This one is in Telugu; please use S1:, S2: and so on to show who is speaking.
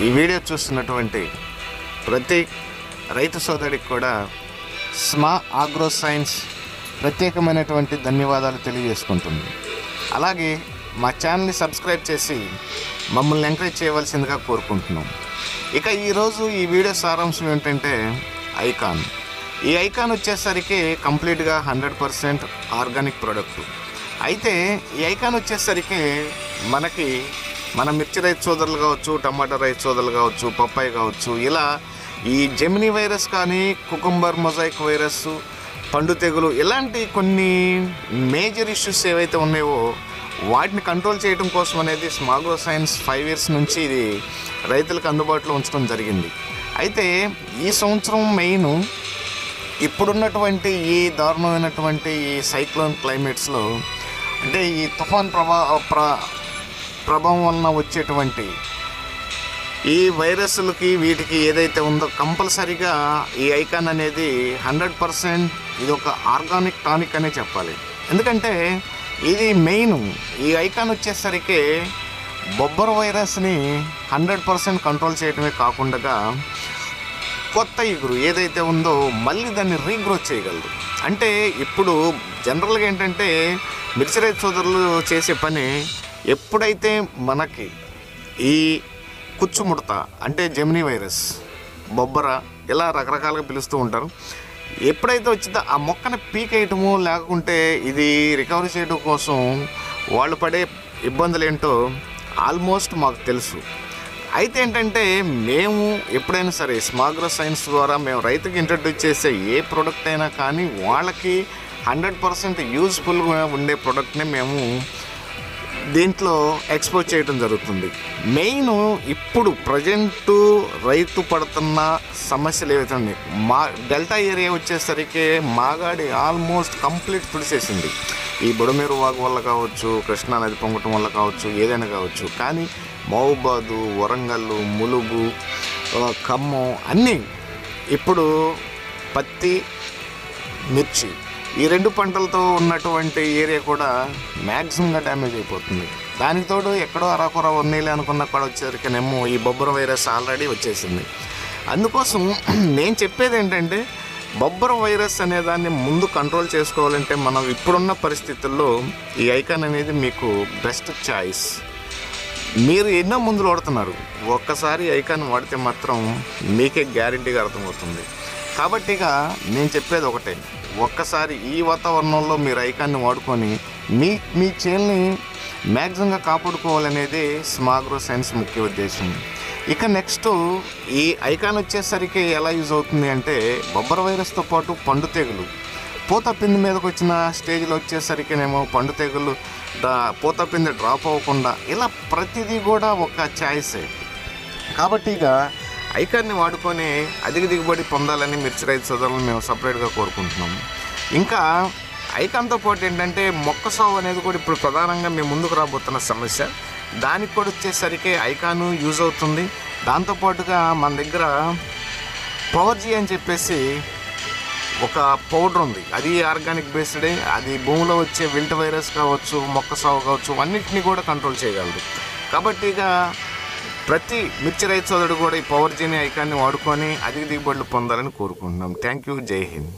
S1: ఈ వీడియో చూస్తున్నటువంటి ప్రతి రైతు సోదరుడికి కూడా స్మా ఆగ్రో సైన్స్ ప్రత్యేకమైనటువంటి ధన్యవాదాలు తెలియజేసుకుంటుంది. అలాగే మా ఛానల్ని సబ్స్క్రైబ్ చేసి మమ్మల్ని ఎంకరేజ్ చేయవలసిందిగా కోరుకుంటున్నాం. ఇక ఈరోజు ఈ వీడియో సారాంశం ఏంటంటే ఐకాన్. ఈ ఐకాన్ వచ్చేసరికి కంప్లీట్గా 100% ఆర్గానిక్ ప్రోడక్ట్. అయితే ఈ ఐకాన్ వచ్చేసరికి మన మిర్చి రైతు సోదరులు కావచ్చు, టమాటా రైతు సోదరులు కావచ్చు, పప్పాయి కావచ్చు, ఇలా ఈ జెమినీ వైరస్ కానీ, కుకుంబర్ మొజాయిక్ వైరస్, పండు తెగులు, ఇలాంటి కొన్ని మేజర్ ఇష్యూస్ ఏవైతే ఉన్నాయో వాటిని కంట్రోల్ చేయడం కోసం అనేది స్మా ఆగ్రో సైన్స్ 5 years నుంచి ఇది రైతులకు అందుబాటులో ఉంచడం జరిగింది. అయితే ఈ సంవత్సరం మెయిన్ ఇప్పుడున్నటువంటి ఈ దారుణమైనటువంటి ఈ సైక్లోన్ క్లైమేట్స్లో, అంటే ఈ తుఫాన్ ప్రభావం వలన వచ్చేటువంటి ఈ వైరస్లకి వీటికి ఏదైతే ఉందో కంపల్సరీగా ఈ ఐకాన్ అనేది 100% ఇది ఒక ఆర్గానిక్ టానిక్ అనే చెప్పాలి. ఎందుకంటే ఇది మెయిన్ ఈ ఐకాన్ వచ్చేసరికి బొబ్బర వైరస్ని 100% కంట్రోల్ చేయడమే కాకుండా కొత్త ఇగురు ఏదైతే ఉందో మళ్ళీ దాన్ని రీగ్రోత్ చేయగలదు. అంటే ఇప్పుడు జనరల్గా ఏంటంటే మిర్చి రైతు సోదరులు చేసే పని, ఎప్పుడైతే మనకి ఈ కుచ్చుముడత అంటే జెమినీ వైరస్, బొబ్బర, ఇలా రకరకాలుగా పిలుస్తూ ఉంటారు, ఎప్పుడైతే వచ్చిందో ఆ మొక్కని పీకేయటము, లేకుంటే ఇది రికవరీ చేయడం కోసం వాళ్ళు పడే ఇబ్బందులు ఏంటో ఆల్మోస్ట్ మాకు తెలుసు. అయితే ఏంటంటే మేము ఎప్పుడైనా సరే స్మా ఆగ్రో సైన్స్ ద్వారా మేము రైతుకి ఇంట్రడ్యూస్ చేసే ఏ ప్రోడక్ట్ అయినా కానీ వాళ్ళకి 100% యూజ్ఫుల్గా ఉండే ప్రోడక్ట్ని మేము దీంట్లో ఎక్స్పోజ్ చేయడం జరుగుతుంది. మెయిన్ ఇప్పుడు ప్రజెంటు రైతు పడుతున్న సమస్యలు ఏవైతే ఉన్నాయి, మా డెల్టా ఏరియా వచ్చేసరికి మాగాడి ఆల్మోస్ట్ కంప్లీట్ తుడిసేసింది. ఈ బుడమేరు వాగు వల్ల కావచ్చు, కృష్ణా నది పొంగటం వల్ల కావచ్చు, ఏదైనా కావచ్చు. కానీ మహబూబాదు, వరంగల్, ములుగు, ఖమ్మం అన్నీ ఇప్పుడు పత్తి, మిర్చి ఈ 2 పంటలతో ఉన్నటువంటి ఏరియా కూడా మ్యాక్సిమంగా డ్యామేజ్ అయిపోతుంది. దానికి తోడు ఎక్కడో అరాకొర ఉన్నీలే అనుకున్న కూడా వచ్చేసరికినేమో ఈ బొబ్బర వైరస్ ఆల్రెడీ వచ్చేసింది. అందుకోసం నేను చెప్పేది ఏంటంటే బొబ్బర వైరస్ అనే దాన్ని ముందు కంట్రోల్ చేసుకోవాలంటే మనం ఇప్పుడున్న పరిస్థితుల్లో ఈ ఐకాన్ అనేది మీకు బెస్ట్ చాయిస్. మీరు ఎన్నో మందులు వాడుతున్నారు, ఒక్కసారి ఐకాన్ వాడితే మాత్రం మీకే గ్యారెంటీగా అర్థమవుతుంది. కాబట్టి ఇక నేను చెప్పేది ఒకటే, ఒక్కసారి ఈ వాతావరణంలో మీరు ఐకాన్ని వాడుకొని మీ చేల్ని మ్యాక్సిమంగా కాపాడుకోవాలనేది స్మా ఆగ్రో సైన్స్ ముఖ్య ఉద్దేశం. ఇక నెక్స్ట్ ఈ ఐకాన్ వచ్చేసరికి ఎలా యూజ్ అవుతుంది అంటే, బొబ్బర వైరస్తో పాటు పండు తెగులు, పూత పిండి మీదకి వచ్చిన స్టేజ్లో వచ్చేసరికినేమో పండు తెగులు, పూత పిండి డ్రాప్ అవ్వకుండా, ఇలా ప్రతిదీ కూడా ఒక ఛాయిసే. కాబట్టి ఇక ఐకాన్ని వాడుకొని అధిక దిగుబడి పొందాలని మిర్చి రైతు సోదరులను మేము సపరేట్గా కోరుకుంటున్నాము. ఇంకా ఐకాన్తో పాటు ఏంటంటే మొక్క సాగు అనేది కూడా ఇప్పుడు ప్రధానంగా మేము ముందుకు రాబోతున్న సమస్య. దానికి కూడా వచ్చేసరికి ఐకాను యూజ్ అవుతుంది. దాంతోపాటుగా మన దగ్గర పవర్జీ అని చెప్పేసి ఒక పౌడర్ ఉంది, అది ఆర్గానిక్ బేస్డే. అది భూమిలో వచ్చే విల్ట్ వైరస్ కావచ్చు, మొక్క సాగు కావచ్చు, అన్నింటినీ కూడా కంట్రోల్ చేయగలదు. కాబట్టి ఇక ప్రతి మిర్చి రైతు సోదరుడు కూడా ఈ పవర్జీని ఐకాన్ని వాడుకొని అధిక దిగుబడులు పొందాలని కోరుకుంటున్నాం. Thank you. జై హింద్.